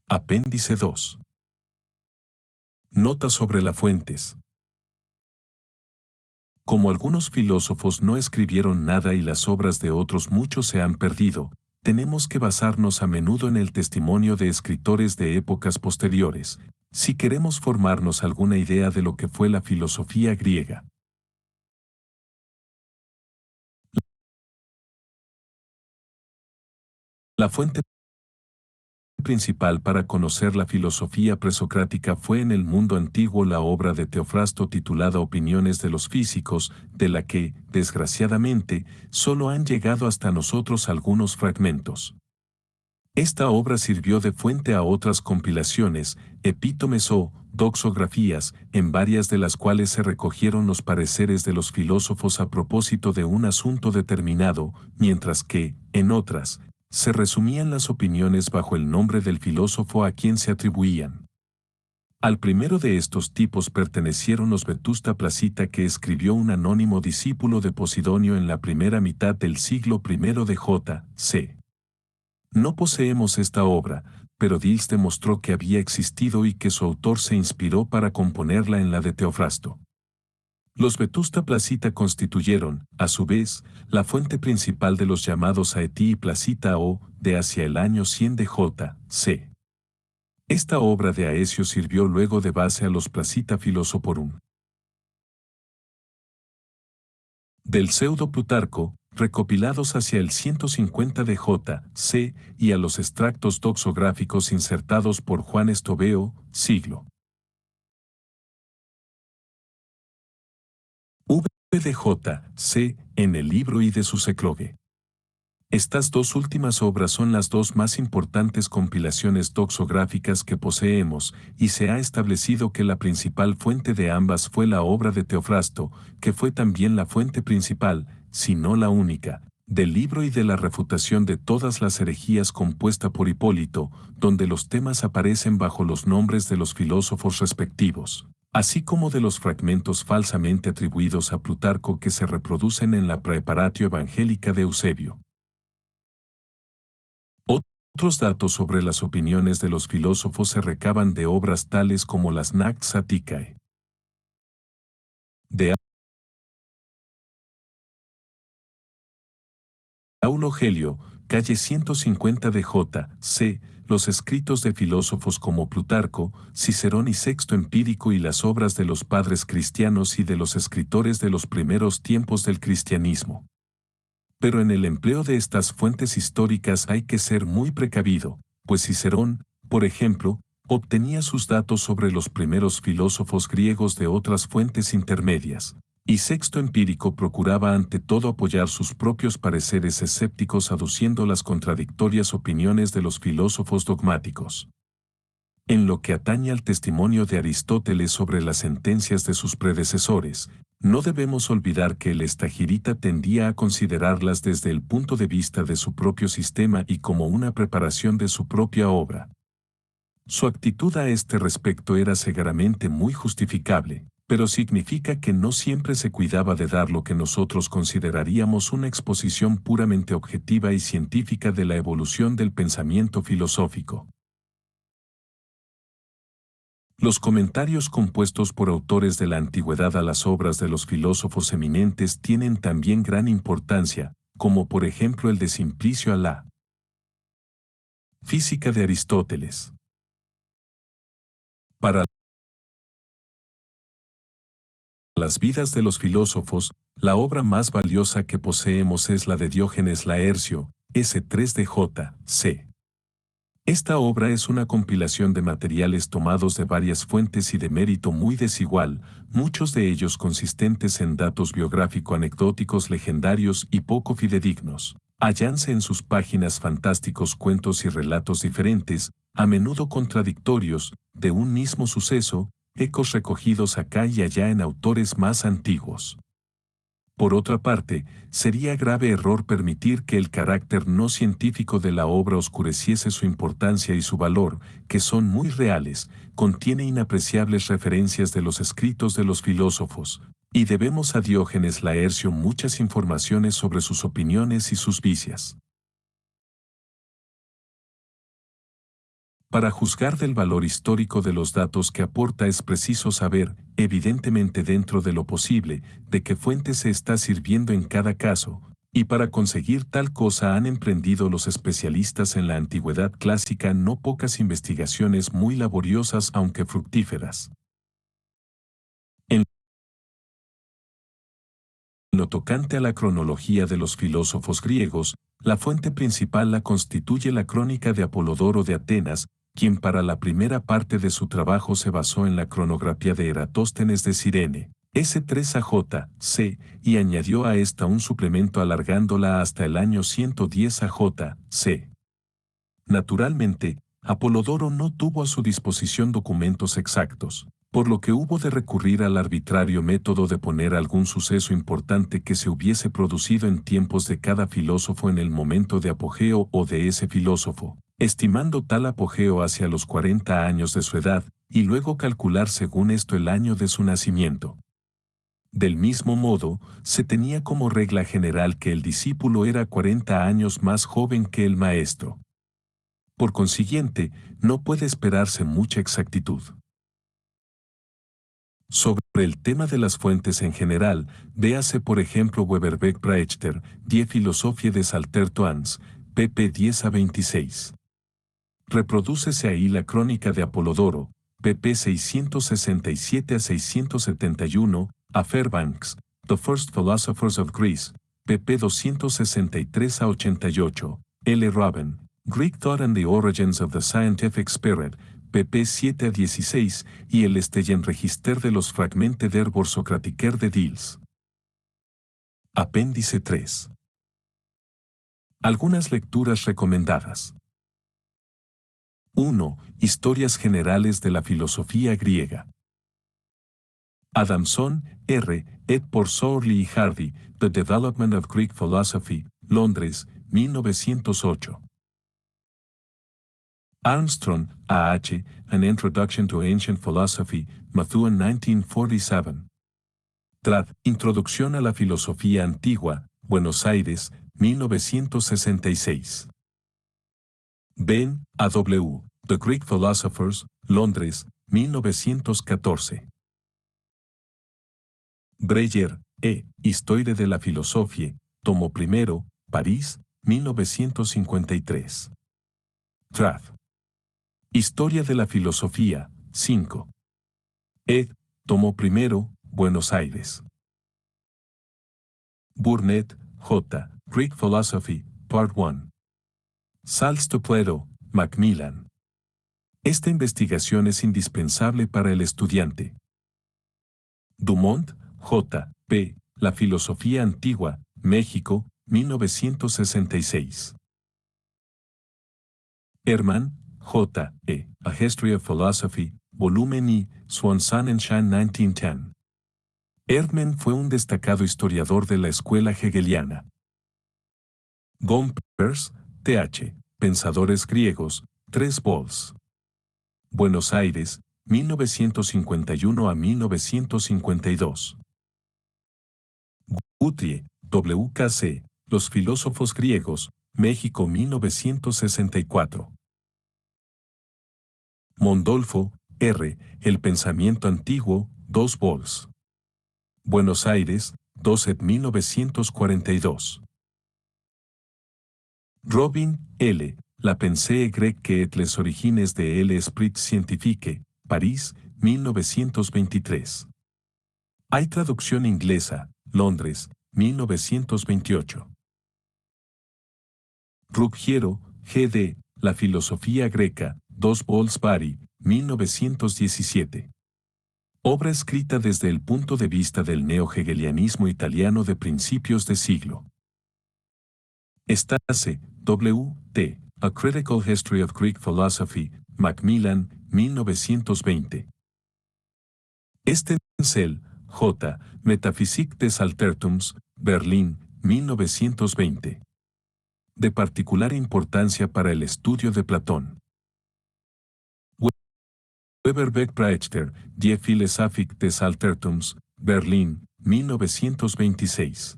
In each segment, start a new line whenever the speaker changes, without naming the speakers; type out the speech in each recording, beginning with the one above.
Apéndice 2. Nota sobre las fuentes. Como algunos filósofos no escribieron nada y las obras de otros muchos se han perdido, tenemos que basarnos a menudo en el testimonio de escritores de épocas posteriores, si queremos formarnos alguna idea de lo que fue la filosofía griega. La fuente principal para conocer la filosofía presocrática fue en el mundo antiguo la obra de Teofrasto titulada Opiniones de los físicos, de la que, desgraciadamente, solo han llegado hasta nosotros algunos fragmentos. Esta obra sirvió de fuente a otras compilaciones, epítomes o doxografías, en varias de las cuales se recogieron los pareceres de los filósofos a propósito de un asunto determinado, mientras que, en otras, se resumían las opiniones bajo el nombre del filósofo a quien se atribuían. Al primero de estos tipos pertenecieron los Vetusta Placita, que escribió un anónimo discípulo de Posidonio en la primera mitad del siglo I de J.C. No poseemos esta obra, pero Diels demostró que había existido y que su autor se inspiró para componerla en la de Teofrasto. Los Vetusta Placita constituyeron, a su vez, la fuente principal de los llamados Aetí y Placita o, de hacia el año 100 de J.C. Esta obra de Aecio sirvió luego de base a los Placita Philosoporum. Del pseudo Plutarco, recopilados hacia el 150 de J.C. y a los extractos doxográficos insertados por Juan Estobeo, siglo V de J.C. en el libro I de su Ceclogue. Estas dos últimas obras son las dos más importantes compilaciones doxográficas que poseemos, y se ha establecido que la principal fuente de ambas fue la obra de Teofrasto, que fue también la fuente principal, si no la única, del libro y de la refutación de todas las herejías compuesta por Hipólito, donde los temas aparecen bajo los nombres de los filósofos respectivos, así como de los fragmentos falsamente atribuidos a Plutarco que se reproducen en la Praeparatio Evangelica de Eusebio. Otros datos sobre las opiniones de los filósofos se recaban de obras tales como las Nax Atticae de Aulo Gelio, calle 150 de J.C., los escritos de filósofos como Plutarco, Cicerón y Sexto Empírico y las obras de los padres cristianos y de los escritores de los primeros tiempos del cristianismo. Pero en el empleo de estas fuentes históricas hay que ser muy precavido, pues Cicerón, por ejemplo, obtenía sus datos sobre los primeros filósofos griegos de otras fuentes intermedias, y Sexto Empírico procuraba ante todo apoyar sus propios pareceres escépticos aduciendo las contradictorias opiniones de los filósofos dogmáticos. En lo que atañe al testimonio de Aristóteles sobre las sentencias de sus predecesores, no debemos olvidar que el estagirita tendía a considerarlas desde el punto de vista de su propio sistema y como una preparación de su propia obra. Su actitud a este respecto era seguramente muy justificable, pero significa que no siempre se cuidaba de dar lo que nosotros consideraríamos una exposición puramente objetiva y científica de la evolución del pensamiento filosófico. Los comentarios compuestos por autores de la antigüedad a las obras de los filósofos eminentes tienen también gran importancia, como por ejemplo el de Simplicio a la Física de Aristóteles. Para las vidas de los filósofos, la obra más valiosa que poseemos es la de Diógenes Laercio, S3 de J.C. Esta obra es una compilación de materiales tomados de varias fuentes y de mérito muy desigual, muchos de ellos consistentes en datos biográfico-anecdóticos legendarios y poco fidedignos. Hállanse en sus páginas fantásticos cuentos y relatos diferentes, a menudo contradictorios, de un mismo suceso, ecos recogidos acá y allá en autores más antiguos. Por otra parte, sería grave error permitir que el carácter no científico de la obra oscureciese su importancia y su valor, que son muy reales, contiene inapreciables referencias de los escritos de los filósofos, y debemos a Diógenes Laercio muchas informaciones sobre sus opiniones y sus vicias. Para juzgar del valor histórico de los datos que aporta es preciso saber, evidentemente dentro de lo posible, de qué fuente se está sirviendo en cada caso, y para conseguir tal cosa han emprendido los especialistas en la antigüedad clásica no pocas investigaciones muy laboriosas aunque fructíferas. En lo tocante a la cronología de los filósofos griegos, la fuente principal la constituye la Crónica de Apolodoro de Atenas, quien para la primera parte de su trabajo se basó en la cronografía de Eratóstenes de Cirene, S3 C, y añadió a esta un suplemento alargándola hasta el año 110 C. Naturalmente, Apolodoro no tuvo a su disposición documentos exactos, por lo que hubo de recurrir al arbitrario método de poner algún suceso importante que se hubiese producido en tiempos de cada filósofo en el momento de apogeo o de ese filósofo, estimando tal apogeo hacia los 40 años de su edad, y luego calcular según esto el año de su nacimiento. Del mismo modo, se tenía como regla general que el discípulo era 40 años más joven que el maestro. Por consiguiente, no puede esperarse mucha exactitud. Sobre el tema de las fuentes en general, véase por ejemplo Weberbeck-Praechter, Die Philosophie des Altertums, pp 10-26. Reprodúcese ahí la Crónica de Apolodoro, pp 667-671, a Fairbanks, The First Philosophers of Greece, pp 263-88, L. Robin, Greek Thought and the Origins of the Scientific Spirit, pp 7-16, y el Stellenregister de los Fragmente der Borsokratiker de Dils. Apéndice 3. Algunas lecturas recomendadas. 1. Historias generales de la filosofía griega. Adamson, R., ed. por Sorley y Hardy, The Development of Greek Philosophy, Londres, 1908. Armstrong, A. H., An Introduction to Ancient Philosophy, Methuen 1947. Trad, Introducción a la Filosofía Antigua, Buenos Aires, 1966. Ben, A. W., The Greek Philosophers, Londres, 1914. Breyer, E. Histoire de la Philosophie, tomo primero, París, 1953. Trad. Historia de la Filosofía, 5. Ed. Tomo primero, Buenos Aires. Burnett, J. Greek Philosophy, Part 1. Salz-Toledo, Macmillan. Esta investigación es indispensable para el estudiante. Dumont, J. P. La Filosofía Antigua, México, 1966. Herman, J. E. A History of Philosophy, Volumen I, Swan-Sonnenschein 1910. Erdmann fue un destacado historiador de la escuela hegeliana. Gompers, Th. Pensadores griegos, 3 vols. Buenos Aires, 1951 a 1952. Guthrie, W.K.C., Los filósofos griegos, México 1964. Mondolfo, R., El pensamiento antiguo, 2 vols. Buenos Aires, 12 1942. Robin, L., La pensée grecque et les origines de l'esprit scientifique, París, 1923. Hay traducción inglesa, Londres, 1928. Ruggiero, G.D., La filosofía greca, 2 vols Bari, 1917. Obra escrita desde el punto de vista del neo-hegelianismo italiano de principios de siglo. Stase, W. T., A Critical History of Greek Philosophy, Macmillan, 1920. Stenzel, J., Metaphysique des Altertums, Berlín, 1920. De particular importancia para el estudio de Platón. Weberbeck-Praechter, Die Philosophie des Altertums, Berlín, 1926.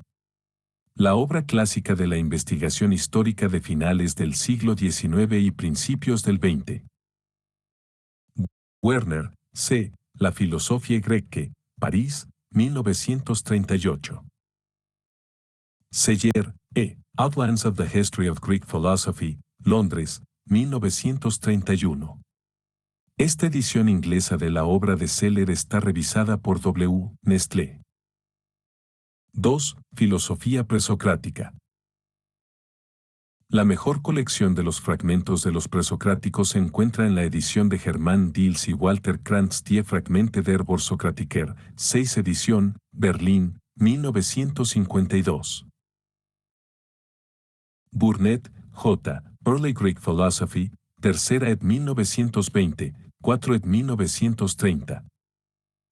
La obra clásica de la investigación histórica de finales del siglo XIX y principios del XX. Werner, C. La filosofía grecque, París, 1938. Seyer, E. Outlines of the History of Greek Philosophy, Londres, 1931. Esta edición inglesa de la obra de Seller está revisada por W. Nestlé. 2. Filosofía presocrática. La mejor colección de los fragmentos de los presocráticos se encuentra en la edición de Germán Diels y Walter Krantz Die Fragmente der Vorsokratiker, 6 edición, Berlín, 1952. Burnett, J. Early Greek Philosophy, tercera ed. 1920, 4 ed. 1930.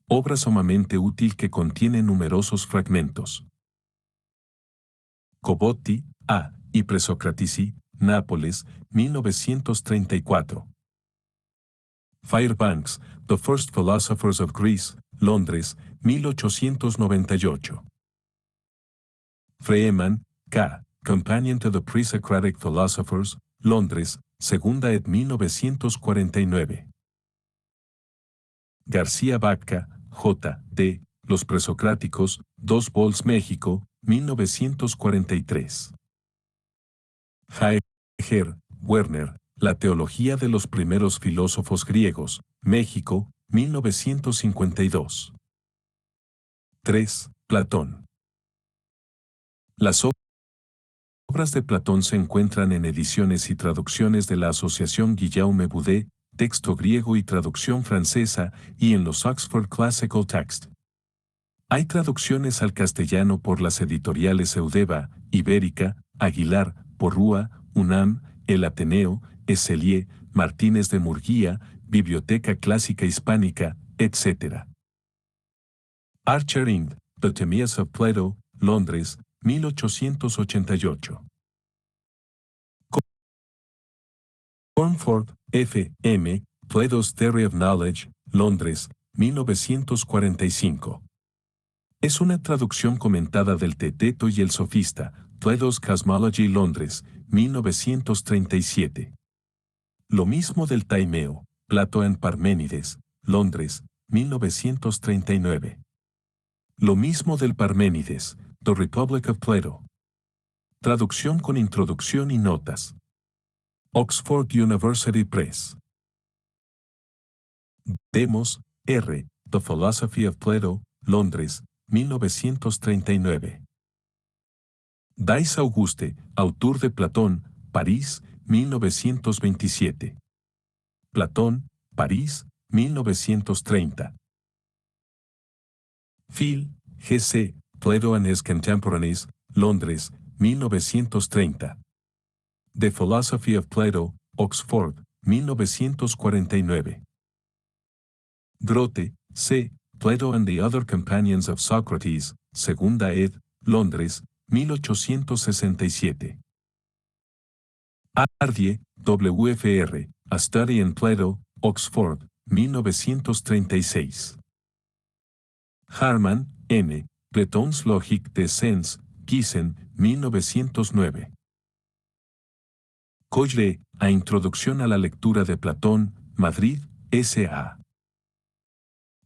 Obra sumamente útil que contiene numerosos fragmentos. Cobotti, A. y Presocratici, Nápoles, 1934. Fairbanks, The First Philosophers of Greece, Londres, 1898. Freeman, K. Companion to the Pre-Socratic Philosophers, Londres, segunda ed. 1949. García Baca, J. D. Los Presocráticos, 2 vols México, 1943. Jaeger, Werner, La teología de los primeros filósofos griegos, México, 1952. 3. Platón. Las obras de Platón se encuentran en ediciones y traducciones de la Asociación Guillaume Boudet, texto griego y traducción francesa, y en los Oxford Classical Text. Hay traducciones al castellano por las editoriales Eudeva, Ibérica, Aguilar, Porrúa, UNAM, El Ateneo, Esselie, Martínez de Murguía, Biblioteca Clásica Hispánica, etc. Archer Inc., The Timaeus of Plato, Londres, 1888. Cornford, F. M., Plato's Theory of Knowledge, Londres, 1945. Es una traducción comentada del Teteto y el Sofista, Plato's Cosmology, Londres, 1937. Lo mismo del Taimeo, Plato en Parménides, Londres, 1939. Lo mismo del Parménides, The Republic of Plato. Traducción con introducción y notas. Oxford University Press. Demos, R. The Philosophy of Plato, Londres, 1939. Dice Auguste, autor de Platón, París, 1927. Platón, París, 1930. Phil, G.C., Plato and His Contemporaries, Londres, 1930. The Philosophy of Plato, Oxford, 1949. Grote, C., Plato and the Other Companions of Socrates, segunda ed., Londres, 1867. Ardie, W.F.R., A Study in Plato, Oxford, 1936. Harman, N., Platon's Logique des Sens, Gießen, 1909. Coyre, A Introducción a la Lectura de Platón, Madrid, S.A.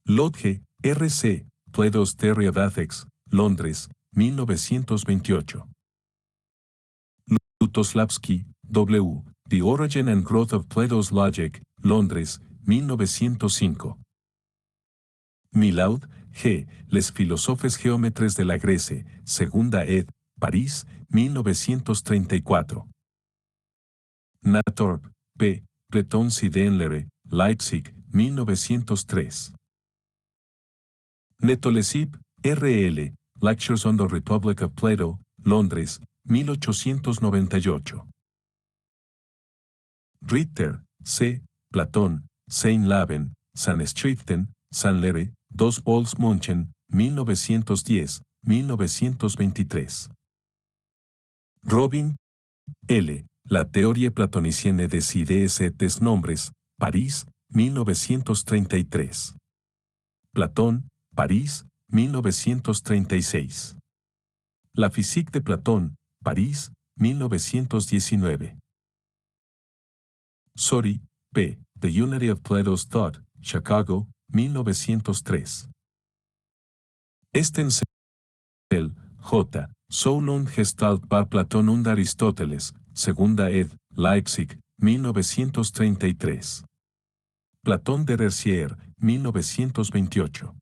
Lodge, R.C., Plato's Theory of Ethics, Londres, 1928. Lutoslavsky, W., The Origin and Growth of Plato's Logic, Londres, 1905. Milaud, G., Les Philosophes Géometres de la Grèce, segunda ed., París, 1934. Nathorp, P., Platon's Ideenlehre, Leipzig, 1903. Netolesip, R.L., Lectures on the Republic of Plato, Londres, 1898. Ritter, C., Platón, Sein-Laben, Schriften, Lehre, 2 vols München, 1910, 1923. Robin, L., La Théorie platonicienne des idées et des nombres, París, 1933. Platón, París, 1936. La Physique de Platón, París, 1919. Sori, P., The Unity of Plato's Thought, Chicago, 1903. Estensel, J. Solon Gestalt par Platón und Aristóteles, segunda ed., Leipzig, 1933. Platón de Ressier, 1928.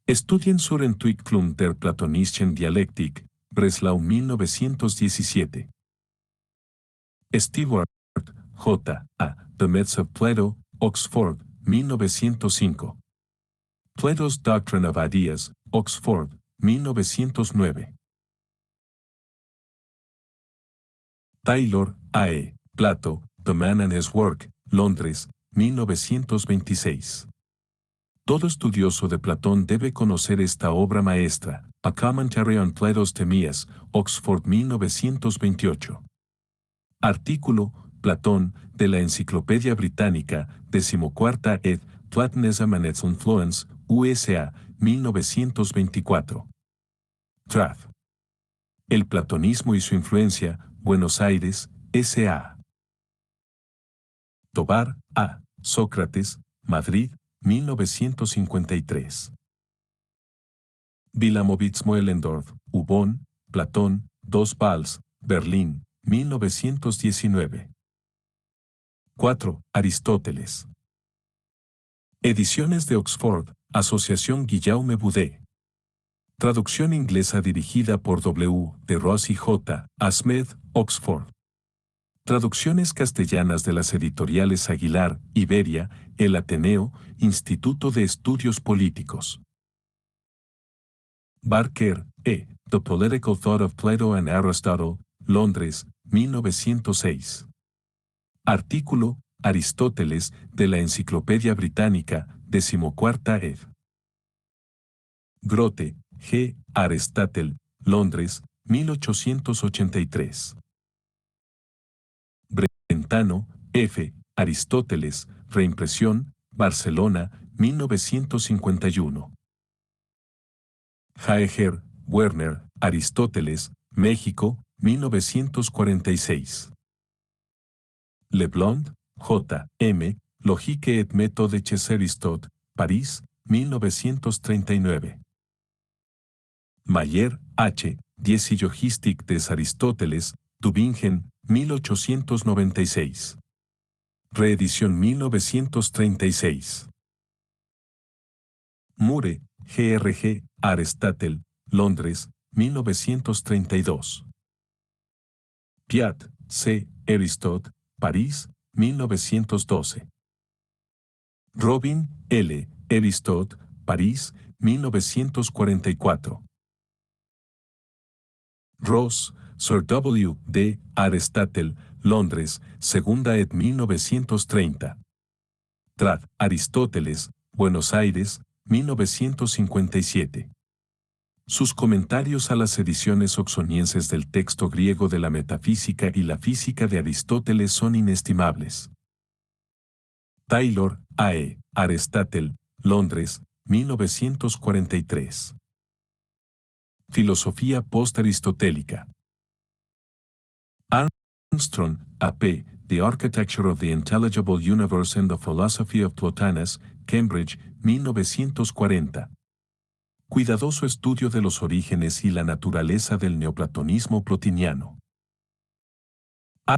Studien zur Entwicklung der platonischen Dialektik, Breslau, 1917. Stewart, J. A. The Myths of Plato, Oxford, 1905. Plato's Doctrine of Ideas, Oxford, 1909. Taylor, A. E. Plato, The Man and His Work, Londres, 1926. Todo estudioso de Platón debe conocer esta obra maestra, A Commentary on Plato's Timaeus, Oxford, 1928. Artículo, Platón, de la Enciclopedia Británica, 14ª ed., Platonism and its Influence, USA, 1924. Traf. El platonismo y su influencia, Buenos Aires, S.A. Tobar, A. Sócrates, Madrid, 1953. Wilamowitz-Moellendorff, Ubon, Platón, Dos Valls, Berlín, 1919. 4. Aristóteles. Ediciones de Oxford, Asociación Guillaume Boudet. Traducción inglesa dirigida por W. de Ross y J. A. Smith, Oxford. Traducciones castellanas de las editoriales Aguilar, Iberia, El Ateneo, Instituto de Estudios Políticos. Barker, E. The Political Thought of Plato and Aristotle, Londres, 1906. Artículo, Aristóteles, de la Enciclopedia Británica, 14ª ed. Grote, G. Aristotle, Londres, 1883. Brentano, F. Aristóteles, reimpresión, Barcelona, 1951. Jaeger, Werner, Aristóteles, México, 1946. Leblond, J. M., Logique et méthode chez Aristote, París, 1939. Mayer, H., Die Syllogistik des Aristóteles, Tübingen, 1896. Reedición 1936. Mure, G.R.G., Aristotle, Londres, 1932. Piat, C. Aristote, París, 1912. Robin, L. Aristote, París, 1944. Ross, Sir W. D. Aristotle, Londres, segunda ed. 1930. Trad. Aristóteles, Buenos Aires, 1957. Sus comentarios a las ediciones oxonienses del texto griego de la metafísica y la física de Aristóteles son inestimables. Taylor, A. E. Aristotle, Londres, 1943. Filosofía post-aristotélica. Armstrong, A. P., The Architecture of the Intelligible Universe and the Philosophy of Plotinus, Cambridge, 1940. Cuidadoso estudio de los orígenes y la naturaleza del neoplatonismo plotiniano.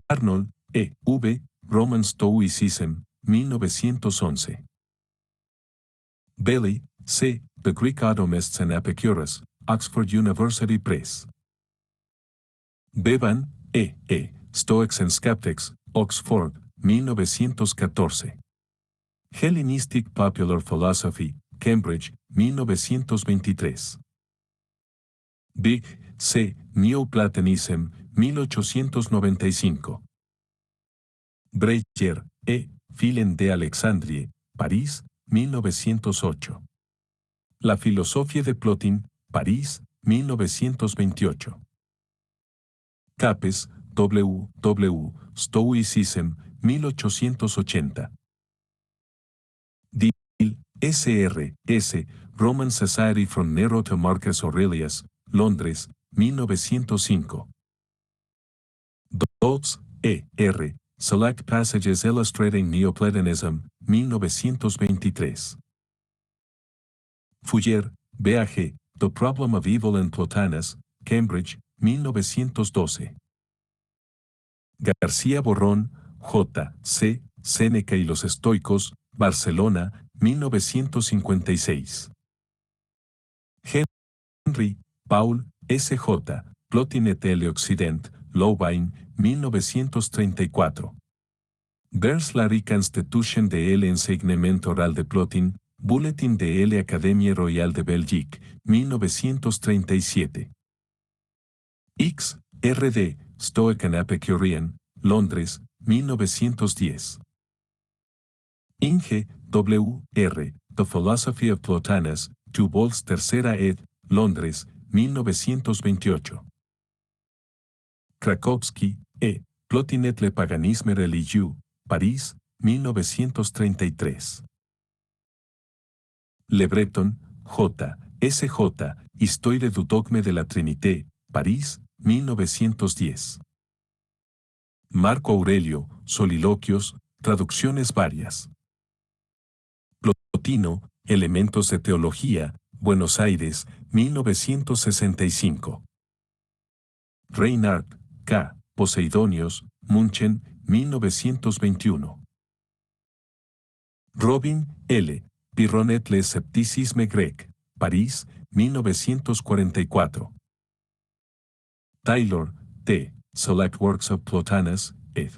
Arnold, E. V., Roman Stoicism, 1911. Bailey, C., The Greek Atomists and Epicurus, Oxford University Press. Bevan, E. E., Stoics and Skeptics, Oxford, 1914. Hellenistic Popular Philosophy, Cambridge, 1923. Big, C., Neoplatonism, 1895. Breyer, E., Philen de Alexandrie, París, 1908. La filosofía de Plotin, París, 1928. Capes, W. W. Stoicism, 1880. Dill, S.R. S., Roman Society from Nero to Marcus Aurelius, Londres, 1905. Dodds, E. R., Select Passages Illustrating Neoplatonism, 1923. Fuller, B.A.G., The Problem of Evil in Plotinus, Cambridge, 1912. García Borrón, J. C., Séneca y los estoicos, Barcelona, 1956. Henry, Paul, S.J., Plotine et l'Occident, Louvain, 1934. Vers la reconstitution de l'enseignement oral de Plotin, Bulletin de l'Académie Royale de Belgique, 1937. X. R.D., Stoic and Epicurean, Londres, 1910. Inge, W. R., The Philosophy of Plotinus, Du Bols tercera ed., Londres, 1928. Krakowski, E. Plotinet le paganisme religieux, París, 1933. Le Breton, J. S. J., Histoire du dogme de la Trinité, París, 1910. Marco Aurelio, Soliloquios, traducciones varias. Plotino, Elementos de Teología, Buenos Aires, 1965. Reinhard, K., Poseidonios, München, 1921. Robin, L., Pirronet le scepticisme grec, París, 1944. Taylor, T., Select Works of Plotinus, ed.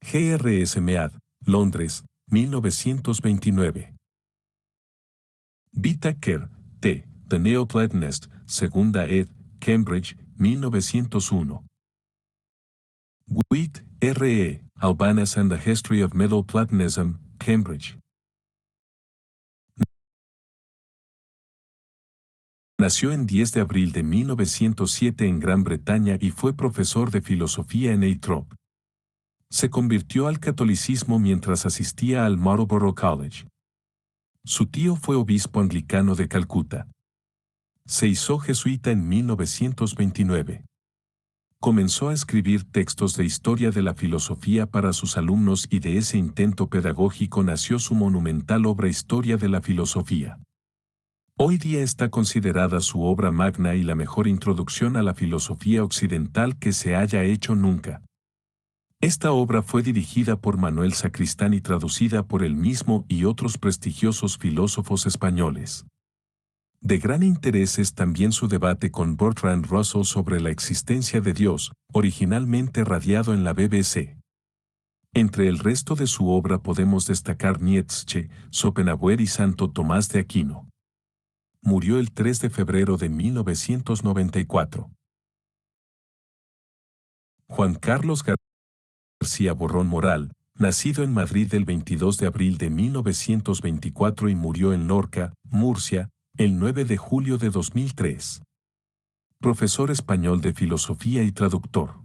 GRS Mead, Londres, 1929. Whittaker, T., The Neoplatonist, segunda ed., Cambridge, 1901. Witt, R.E., Albanus and the History of Middle Platonism, Cambridge. Nació en 10 de abril de 1907 en Gran Bretaña y fue profesor de filosofía en Aitrop. Se convirtió al catolicismo mientras asistía al Marlborough College. Su tío fue obispo anglicano de Calcuta. Se hizo jesuita en 1929. Comenzó a escribir textos de historia de la filosofía para sus alumnos y de ese intento pedagógico nació su monumental obra Historia de la Filosofía. Hoy día está considerada su obra magna y la mejor introducción a la filosofía occidental que se haya hecho nunca. Esta obra fue dirigida por Manuel Sacristán y traducida por él mismo y otros prestigiosos filósofos españoles. De gran interés es también su debate con Bertrand Russell sobre la existencia de Dios, originalmente radiado en la BBC. Entre el resto de su obra podemos destacar Nietzsche, Schopenhauer y Santo Tomás de Aquino. Murió el 3 de febrero de 1994. Juan Carlos García Borrón Moral, nacido en Madrid el 22 de abril de 1924 y murió en Lorca, Murcia, el 9 de julio de 2003. Profesor español de filosofía y traductor.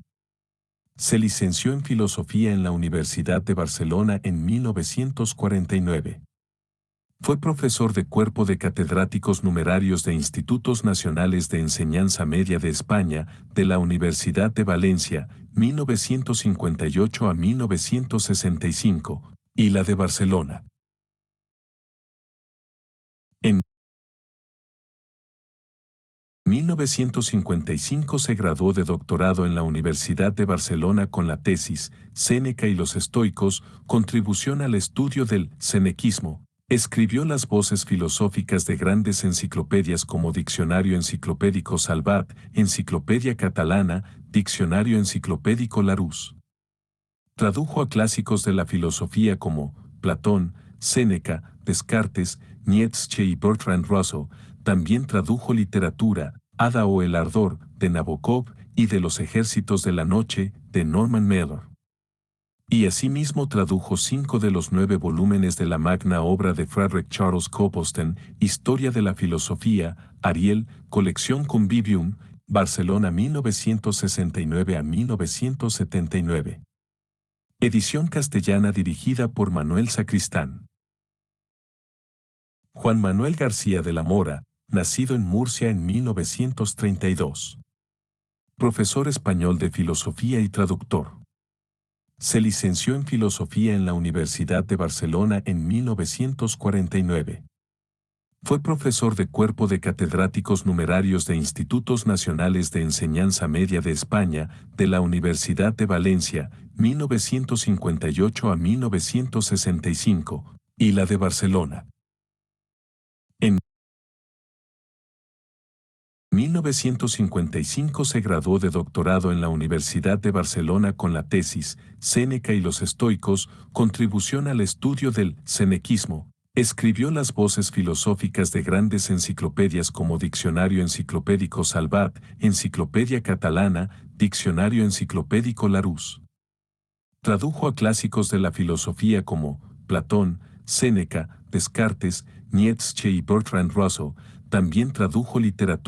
Se licenció en filosofía en la Universidad de Barcelona en 1949. Fue profesor de cuerpo de catedráticos numerarios de Institutos Nacionales de Enseñanza Media de España, de la Universidad de Valencia, 1958 a 1965, y la de Barcelona. En 1955 se graduó de doctorado en la Universidad de Barcelona con la tesis Séneca y los estoicos, contribución al estudio del senequismo. Escribió las voces filosóficas de grandes enciclopedias como Diccionario Enciclopédico Salvat, Enciclopedia Catalana, Diccionario Enciclopédico Larousse. Tradujo a clásicos de la filosofía como Platón, Séneca, Descartes, Nietzsche y Bertrand Russell. También tradujo literatura, Ada o el ardor, de Nabokov, y de Los ejércitos de la noche, de Norman Mailer. Y asimismo tradujo 5 de los 9 volúmenes de la magna obra de Frederick Charles Copleston, Historia de la Filosofía, Ariel, Colección Convivium, Barcelona 1969 a 1979. Edición castellana dirigida por Manuel Sacristán. Juan Manuel García de la Mora, nacido en Murcia en 1932. Profesor español de filosofía y traductor. Se licenció en Filosofía en la Universidad de Barcelona en 1949. Fue profesor de cuerpo de catedráticos numerarios de Institutos Nacionales de Enseñanza Media de España, de la Universidad de Valencia, 1958 a 1965, y la de Barcelona. En 1955 se graduó de doctorado en la Universidad de Barcelona con la tesis Séneca y los estoicos, contribución al estudio del senequismo. Escribió las voces filosóficas de grandes enciclopedias como Diccionario Enciclopédico Salvat, Enciclopedia Catalana, Diccionario Enciclopédico Larousse. Tradujo a clásicos de la filosofía como Platón, Séneca, Descartes, Nietzsche y Bertrand Russell. También tradujo literatura